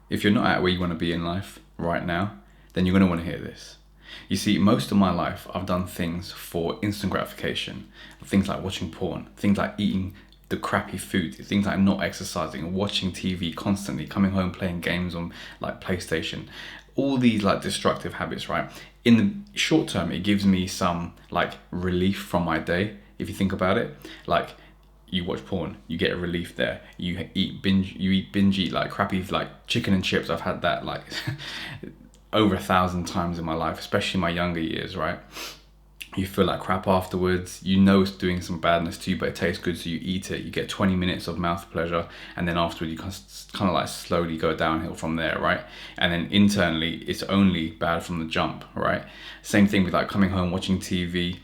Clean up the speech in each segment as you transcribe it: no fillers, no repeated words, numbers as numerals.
If you're not at where you want to be in life right now, then you're going to want to hear this. You see, most of my life, I've done things for instant gratification. Things like watching porn, things like eating the crappy food, things like not exercising, watching TV constantly, coming home playing games on like PlayStation. All these like destructive habits, right? In the short term, it gives me some like relief from my day. If you think about it, like you watch porn, you get a relief there. You eat binge eat like crappy like chicken and chips. I've had that like over 1,000 times in my life, especially in my younger years, right? You feel like crap afterwards. You know it's doing some badness to you, but it tastes good, so you eat it. You get 20 minutes of mouth pleasure, and then afterwards you kind of like slowly go downhill from there, right? And then internally, it's only bad from the jump, right? Same thing with like coming home, watching TV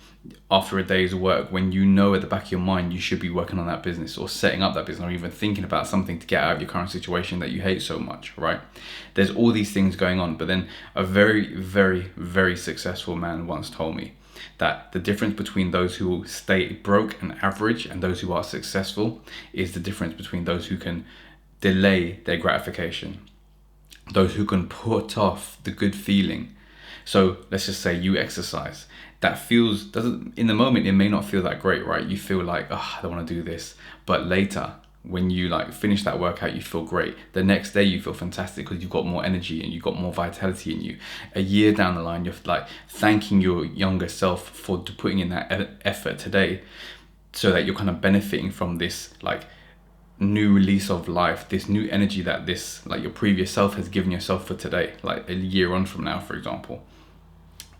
after a day's work, when you know at the back of your mind you should be working on that business or setting up that business or even thinking about something to get out of your current situation that you hate so much, right? There's all these things going on. But then a very, very, very successful man once told me that the difference between those who will stay broke and average and those who are successful is the difference between those who can delay their gratification, those who can put off the good feeling. So let's just say you exercise. That doesn't in the moment, it may not feel that great, right? You feel like, oh, I don't want to do this. But later, when you like finish that workout, you feel great. The next day you feel fantastic because you've got more energy and you've got more vitality in you. A year down the line, you're like thanking your younger self for putting in that effort today, so that you're kind of benefiting from this like new release of life, this new energy that this like your previous self has given yourself for today, like a year on from now, for example.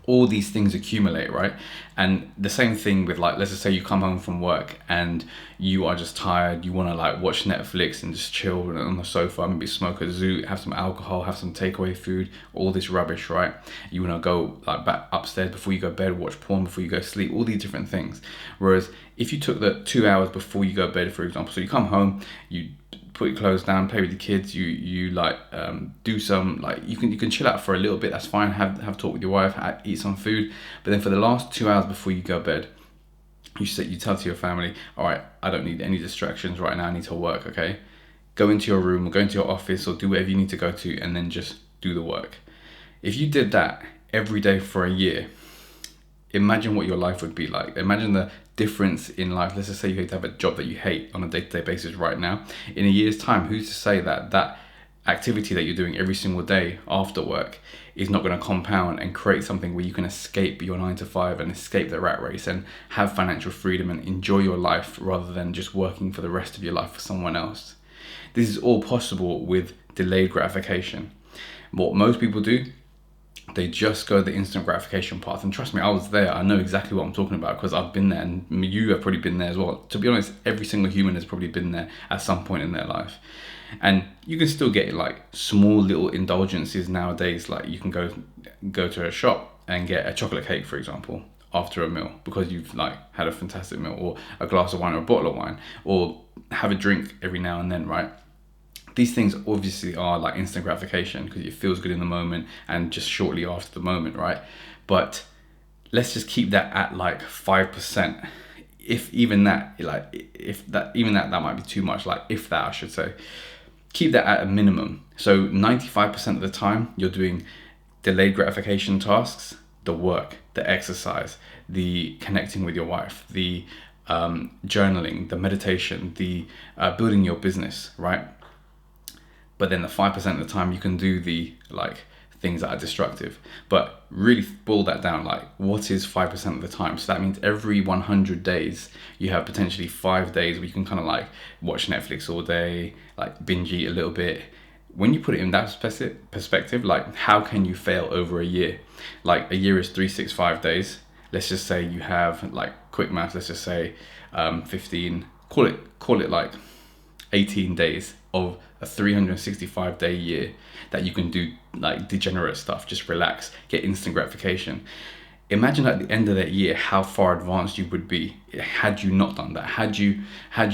All these things accumulate, right? And the same thing with like, let's just say you come home from work and you are just tired, you want to like watch Netflix and just chill on the sofa, maybe smoke a zoot, have some alcohol, have some takeaway food, all this rubbish, right? You want to go like back upstairs before you go to bed, watch porn before you go to sleep, all these different things. Whereas if you took the 2 hours before you go to bed, for example, so you come home, you put your clothes down, play with your kids, you like do some like you can chill out for a little bit, that's fine, have talk with your wife, eat some food. But then for the last 2 hours before you go to bed, you tell to your family, all right, I don't need any distractions right now, I need to work, okay? Go into your room or go into your office or do whatever you need to go to, and then just do the work. If you did that every day for a year, imagine what your life would be like. Imagine the difference in life. Let's just say you hate to have a job that you hate on a day-to-day basis right now. In a year's time, who's to say that that activity that you're doing every single day after work is not going to compound and create something where you can escape your 9 to 5 and escape the rat race and have financial freedom and enjoy your life rather than just working for the rest of your life for someone else? This is all possible with delayed gratification. What most people do, they just go the instant gratification path. And trust me, I was there. I know exactly what I'm talking about because I've been there, and you have probably been there as well. To be honest, every single human has probably been there at some point in their life. And you can still get like small little indulgences nowadays. Like you can go to a shop and get a chocolate cake, for example, after a meal because you've like had a fantastic meal, or a glass of wine or a bottle of wine, or have a drink every now and then, right? These things obviously are like instant gratification because it feels good in the moment and just shortly after the moment, right? But let's just keep that at like 5%. If even that, like if that, even that might be too much. Like if that, I should say, keep that at a minimum. So 95% of the time you're doing delayed gratification tasks, the work, the exercise, the connecting with your wife, the journaling, the meditation, the building your business, right? But then the 5% of the time you can do the like things that are destructive. But really boil that down, like what is 5% of the time? So that means every 100 days you have potentially 5 days where you can kind of like watch Netflix all day, like binge eat a little bit. When you put it in that perspective, like how can you fail over a year? Like a year is 365 days. Let's just say you have like quick math, let's just say 15, call it like 18 days of a 365 day year that you can do like degenerate stuff, just relax, get instant gratification. Imagine at the end of that year how far advanced you would be had you not done that, had you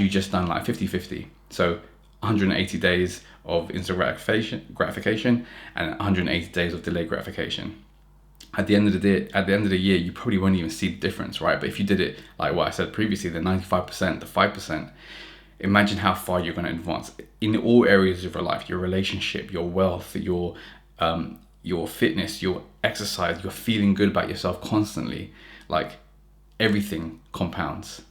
just done like 50-50. So 180 days of instant gratification and 180 days of delayed gratification. At the end of the year, you probably won't even see the difference, right? But if you did it like what I said previously, the 95%, the 5%, imagine how far you're going to advance. in all areas of your life, your relationship, your wealth, your fitness, your exercise, you're feeling good about yourself constantly, like everything compounds.